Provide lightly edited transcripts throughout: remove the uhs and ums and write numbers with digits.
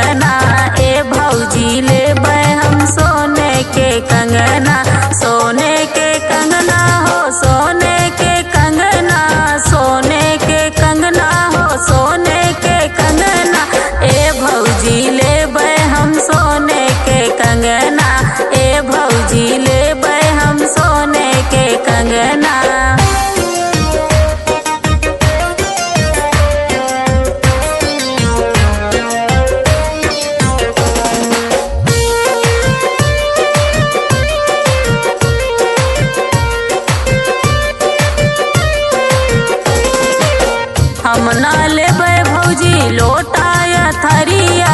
कंगना, ए भौजी लेबै हम सोने के कंगना, सोने के कंगना हो सोने के कंगना, सोने के कंगना हो सोने के कंगना, ए भौजी लेबै हम सोने के कंगना, ए भौजी लेबै हम सोने के कंगना। हम ना लेबै भौजी लोटाया थरिया,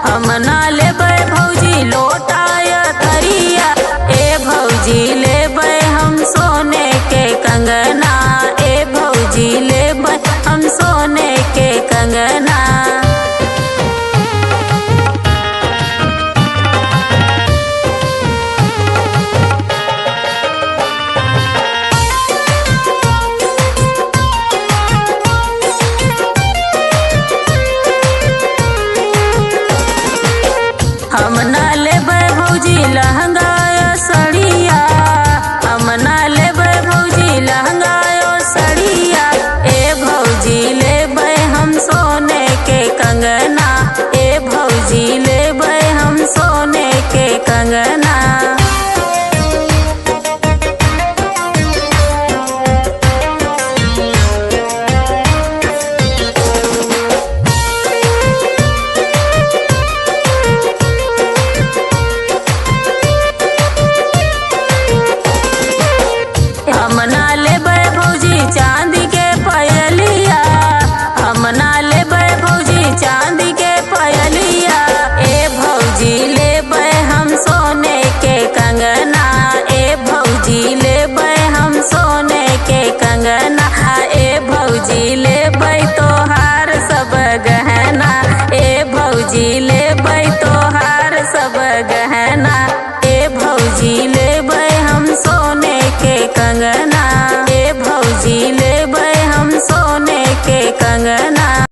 हम ना लेबै भौजी लोटाया थरिया, ए भौजी लेबै हम सोने के कंगना, ए भौजी